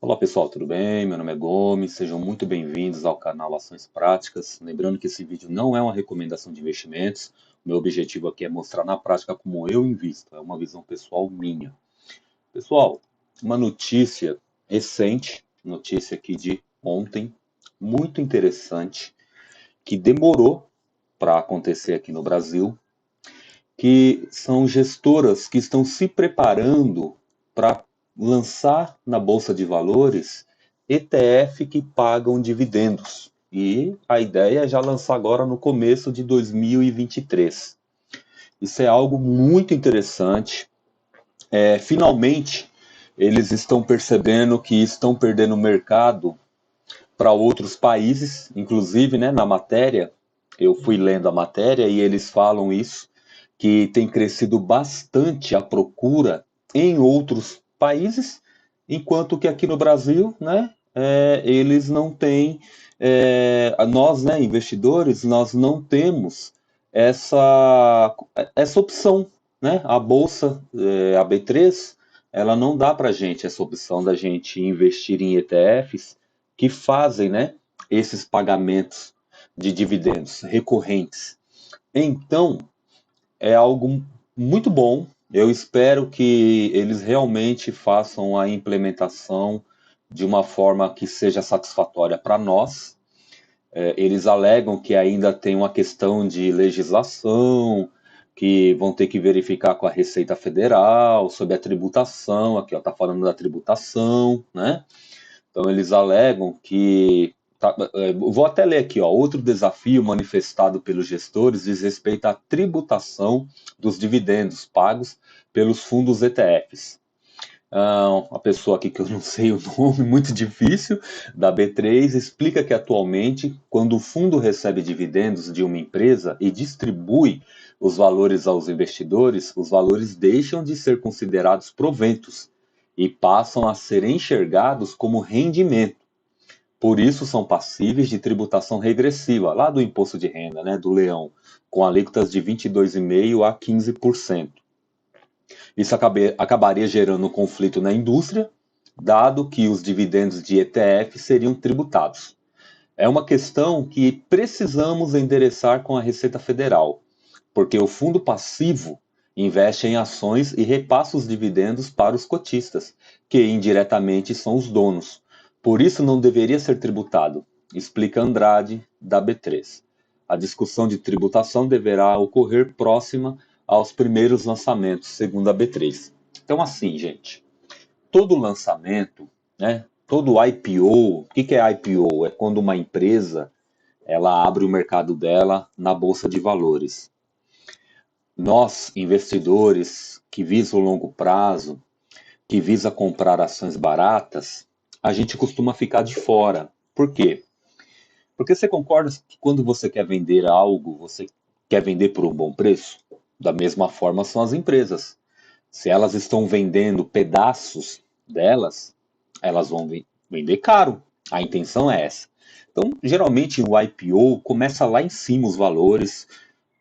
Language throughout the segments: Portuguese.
Olá pessoal, tudo bem? Meu nome é Gomes, sejam muito bem-vindos ao canal Ações Práticas. Lembrando que esse vídeo não é uma recomendação de investimentos, o meu objetivo aqui é mostrar na prática como eu invisto, é uma visão pessoal minha. Pessoal, uma notícia recente, notícia aqui de ontem, muito interessante, que demorou para acontecer aqui no Brasil, que são gestoras que estão se preparando para lançar na Bolsa de Valores ETF que pagam dividendos. E a ideia é já lançar agora no começo de 2023. Isso é algo muito interessante. Finalmente, eles estão percebendo que estão perdendo mercado para outros países, inclusive, né, na matéria, eu fui lendo a matéria e eles falam isso, que tem crescido bastante a procura em outros países, enquanto que aqui no Brasil, né, eles não têm, nós, né, investidores, nós não temos essa opção, né, a bolsa, a B3, ela não dá para gente essa opção da gente investir em ETFs que fazem, né, esses pagamentos de dividendos recorrentes. Então, é algo muito bom. Eu espero que eles realmente façam a implementação de uma forma que seja satisfatória para nós. Eles alegam que ainda tem uma questão de legislação, que vão ter que verificar com a Receita Federal sobre a tributação. Aqui está falando da tributação, né? Então, eles alegam que. Vou até ler aqui, ó. Outro desafio manifestado pelos gestores diz respeito à tributação dos dividendos pagos pelos fundos ETFs. A pessoa aqui que eu não sei o nome, muito difícil, da B3, explica que atualmente, quando o fundo recebe dividendos de uma empresa e distribui os valores aos investidores, os valores deixam de ser considerados proventos e passam a ser enxergados como rendimento. Por isso são passíveis de tributação regressiva, lá do imposto de renda, né, do leão, com alíquotas de 22,5% a 15%. Isso acabaria gerando um conflito na indústria, dado que os dividendos de ETF seriam tributados. É uma questão que precisamos endereçar com a Receita Federal, porque o fundo passivo investe em ações e repassa os dividendos para os cotistas, que indiretamente são os donos. Por isso não deveria ser tributado, explica Andrade, da B3. A discussão de tributação deverá ocorrer próxima aos primeiros lançamentos, segundo a B3. Então, assim, gente, todo lançamento, né, todo IPO, o que é IPO? É quando uma empresa ela abre o mercado dela na bolsa de valores. Nós, investidores que visam o longo prazo, que visa comprar ações baratas, a gente costuma ficar de fora. Por quê? Porque você concorda que quando você quer vender algo, você quer vender por um bom preço? Da mesma forma são as empresas. Se elas estão vendendo pedaços delas, elas vão vender caro. A intenção é essa. Então, geralmente o IPO começa lá em cima os valores.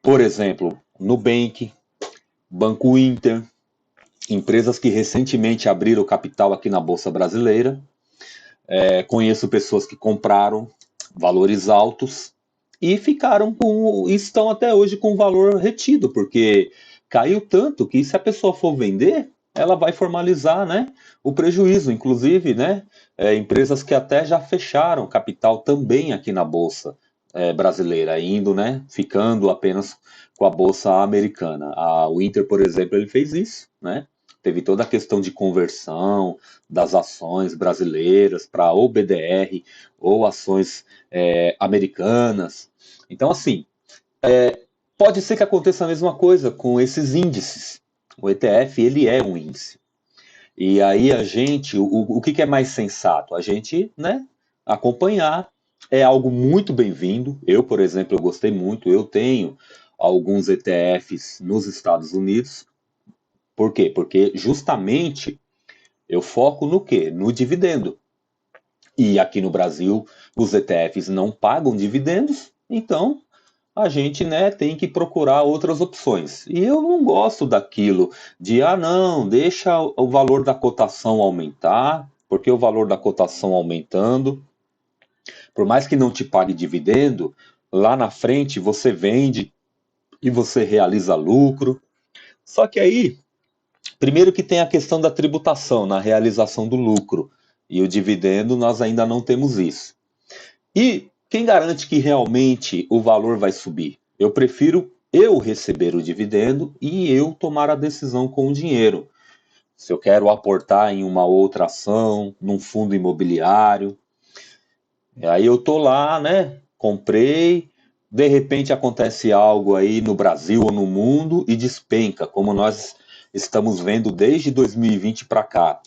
Por exemplo, Nubank, Banco Inter, empresas que recentemente abriram capital aqui na Bolsa Brasileira. Conheço pessoas que compraram valores altos e estão até hoje com o valor retido, porque caiu tanto que se a pessoa for vender, ela vai formalizar, né, o prejuízo. Inclusive, né, empresas que até já fecharam capital também aqui na Bolsa brasileira, indo, né, ficando apenas com a Bolsa americana. O Inter, por exemplo, ele fez isso, né? Teve toda a questão de conversão das ações brasileiras para ou BDR ou ações americanas. Então, assim, pode ser que aconteça a mesma coisa com esses índices. O ETF, ele é um índice. E aí a gente, o que é mais sensato? A gente, né, acompanhar. É algo muito bem-vindo. Eu, por exemplo, eu gostei muito. Eu tenho alguns ETFs nos Estados Unidos. Por quê? Porque justamente eu foco no quê? No dividendo. E aqui no Brasil, os ETFs não pagam dividendos, então a gente, né, tem que procurar outras opções. E eu não gosto daquilo de, não, deixa o valor da cotação aumentar porque o valor da cotação aumentando, por mais que não te pague dividendo, lá na frente você vende e você realiza lucro. Só que aí, primeiro que tem a questão da tributação na realização do lucro, e o dividendo nós ainda não temos isso. E quem garante que realmente o valor vai subir? Eu prefiro eu receber o dividendo e eu tomar a decisão com o dinheiro. Se eu quero aportar em uma outra ação, num fundo imobiliário, aí eu tô lá, né? Comprei, de repente acontece algo aí no Brasil ou no mundo e despenca, como nós estamos vendo desde 2020 para cá.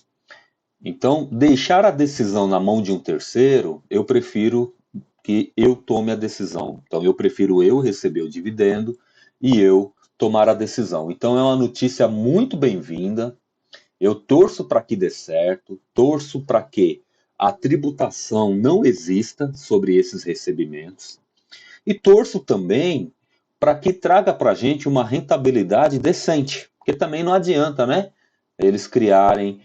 Então, deixar a decisão na mão de um terceiro, eu prefiro que eu tome a decisão. Então, eu prefiro eu receber o dividendo e eu tomar a decisão. Então, é uma notícia muito bem-vinda. Eu torço para que dê certo, torço para que a tributação não exista sobre esses recebimentos e torço também para que traga para a gente uma rentabilidade decente, porque também não adianta, né? Eles criarem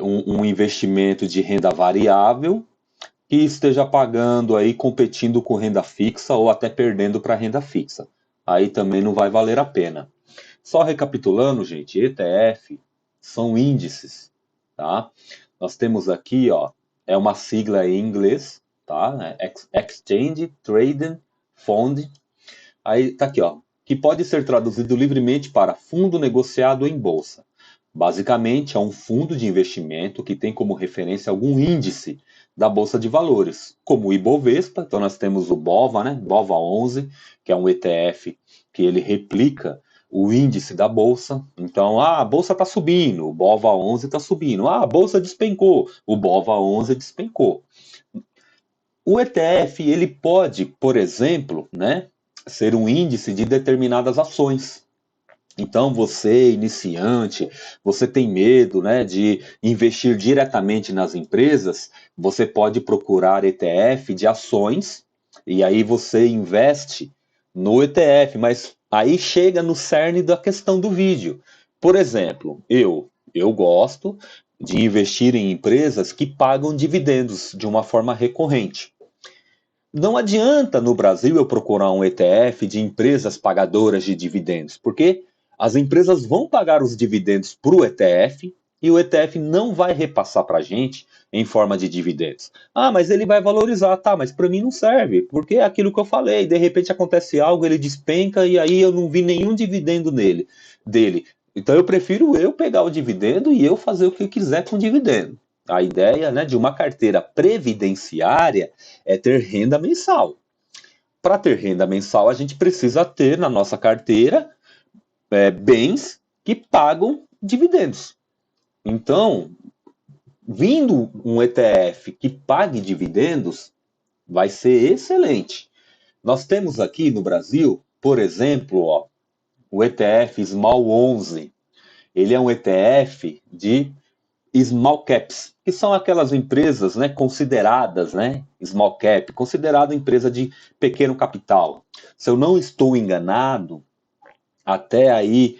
um investimento de renda variável que esteja pagando aí, competindo com renda fixa ou até perdendo para renda fixa. Aí também não vai valer a pena. Só recapitulando, gente, ETF são índices, tá? Nós temos aqui, ó, é uma sigla em inglês, tá? Exchange Traded Fund. Aí tá aqui, ó, que pode ser traduzido livremente para fundo negociado em bolsa. Basicamente, é um fundo de investimento que tem como referência algum índice da Bolsa de Valores, como o Ibovespa. Então, nós temos o BOVA, né? BOVA 11, que é um ETF que ele replica o índice da Bolsa. Então, a Bolsa está subindo, o BOVA 11 está subindo. A Bolsa despencou, o BOVA 11 despencou. O ETF, ele pode, por exemplo, né, ser um índice de determinadas ações. Então, você, iniciante, você tem medo, né, de investir diretamente nas empresas, você pode procurar ETF de ações e aí você investe no ETF, mas aí chega no cerne da questão do vídeo. Por exemplo, eu gosto de investir em empresas que pagam dividendos de uma forma recorrente. Não adianta no Brasil eu procurar um ETF de empresas pagadoras de dividendos, porque as empresas vão pagar os dividendos para o ETF e o ETF não vai repassar para a gente em forma de dividendos. Ah, mas ele vai valorizar, tá, mas para mim não serve, porque é aquilo que eu falei, de repente acontece algo, ele despenca e aí eu não vi nenhum dividendo dele. Então eu prefiro eu pegar o dividendo e eu fazer o que eu quiser com o dividendo. A ideia, né, de uma carteira previdenciária é ter renda mensal. Para ter renda mensal, a gente precisa ter na nossa carteira bens que pagam dividendos. Então, vindo um ETF que pague dividendos, vai ser excelente. Nós temos aqui no Brasil, por exemplo, ó, o ETF Small 11. Ele é um ETF de small caps, que são aquelas empresas, né, consideradas, né, small cap, considerada empresa de pequeno capital. Se eu não estou enganado, até aí,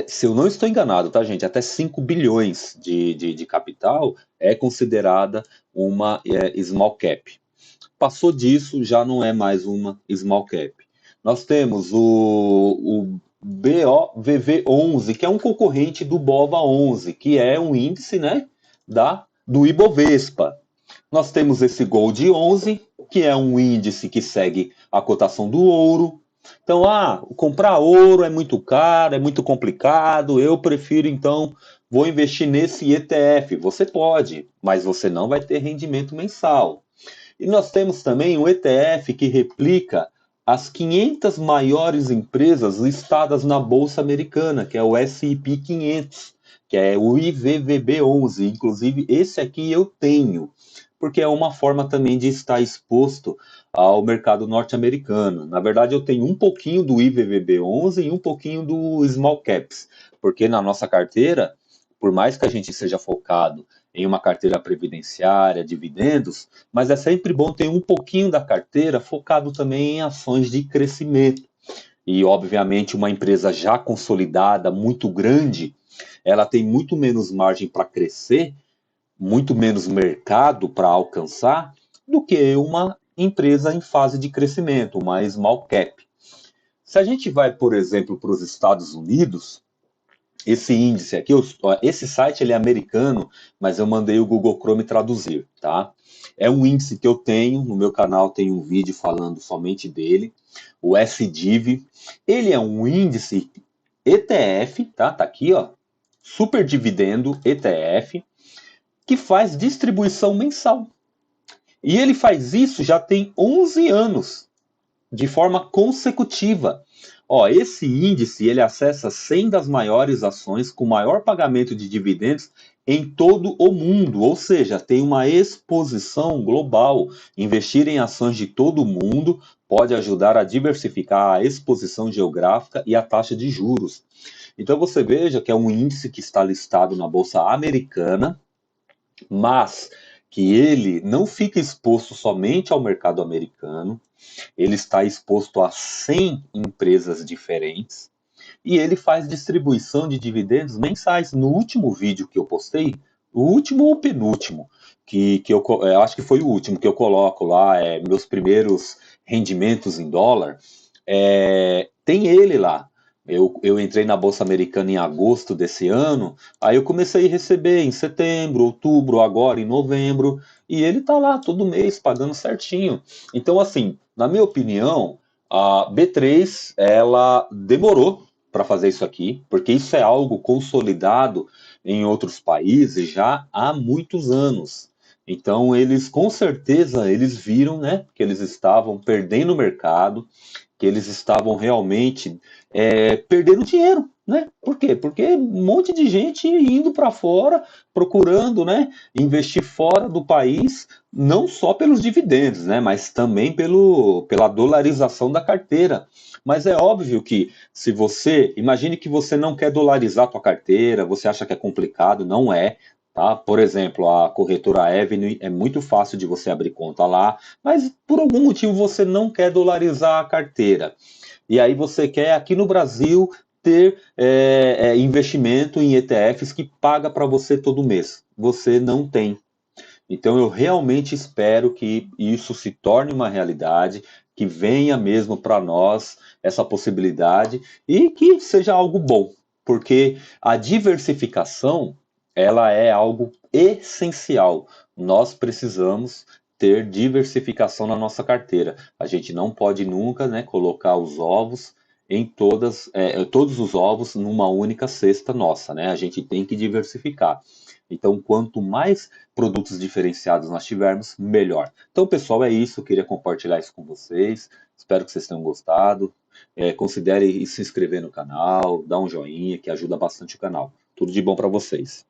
se eu não estou enganado, tá, gente, até 5 bilhões de capital é considerada uma small cap. Passou disso, já não é mais uma small cap. Nós temos o BOVV11, que é um concorrente do BOVA11, que é um índice, né, do Ibovespa. Nós temos esse Gold 11, que é um índice que segue a cotação do ouro. Então, comprar ouro é muito caro, é muito complicado, eu prefiro, então, vou investir nesse ETF. Você pode, mas você não vai ter rendimento mensal. E nós temos também um ETF que replica as 500 maiores empresas listadas na Bolsa Americana, que é o S&P 500, que é o IVVB11. Inclusive, esse aqui eu tenho, porque é uma forma também de estar exposto ao mercado norte-americano. Na verdade, eu tenho um pouquinho do IVVB11 e um pouquinho do Small Caps, porque na nossa carteira, por mais que a gente seja focado em uma carteira previdenciária, dividendos, mas é sempre bom ter um pouquinho da carteira focado também em ações de crescimento. E, obviamente, uma empresa já consolidada, muito grande, ela tem muito menos margem para crescer muito menos mercado para alcançar do que uma empresa em fase de crescimento, uma small cap. Se a gente vai, por exemplo, para os Estados Unidos, esse índice aqui, esse site ele é americano, mas eu mandei o Google Chrome traduzir, tá? É um índice que eu tenho, no meu canal tem um vídeo falando somente dele, o SDIV. Ele é um índice ETF, tá? Tá aqui, ó, super dividendo ETF, que faz distribuição mensal. E ele faz isso já tem 11 anos, de forma consecutiva. Ó, esse índice ele acessa 100 das maiores ações com maior pagamento de dividendos em todo o mundo, ou seja, tem uma exposição global. Investir em ações de todo o mundo pode ajudar a diversificar a exposição geográfica e a taxa de juros. Então você veja que é um índice que está listado na Bolsa Americana, mas que ele não fica exposto somente ao mercado americano, ele está exposto a 100 empresas diferentes e ele faz distribuição de dividendos mensais. No último vídeo que eu postei, o último ou penúltimo, que eu acho que foi o último que eu coloco lá, meus primeiros rendimentos em dólar, tem ele lá. Eu entrei na Bolsa Americana em agosto desse ano, aí eu comecei a receber em setembro, outubro, agora em novembro, e ele tá lá todo mês pagando certinho. Então, assim, na minha opinião, a B3 ela demorou para fazer isso aqui, porque isso é algo consolidado em outros países já há muitos anos. Então, eles com certeza eles viram, né, que eles estavam perdendo o mercado, que eles estavam realmente perdendo dinheiro, né? Por quê? Porque um monte de gente indo para fora, procurando, né, investir fora do país, não só pelos dividendos, né, mas também pela dolarização da carteira. Mas é óbvio que se você, imagine que você não quer dolarizar a sua carteira, você acha que é complicado, não é. Tá? Por exemplo, a corretora Avenue é muito fácil de você abrir conta lá, mas por algum motivo você não quer dolarizar a carteira. E aí você quer aqui no Brasil ter investimento em ETFs que paga para você todo mês. Você não tem. Então eu realmente espero que isso se torne uma realidade, que venha mesmo para nós essa possibilidade e que seja algo bom, porque a diversificação ela é algo essencial. Nós precisamos ter diversificação na nossa carteira. A gente não pode nunca, né, colocar os ovos em todos os ovos numa única cesta nossa, né? A gente tem que diversificar. Então, quanto mais produtos diferenciados nós tivermos, melhor. Então, pessoal, é isso. Eu queria compartilhar isso com vocês. Espero que vocês tenham gostado. Considere se inscrever no canal, dar um joinha, que ajuda bastante o canal. Tudo de bom para vocês.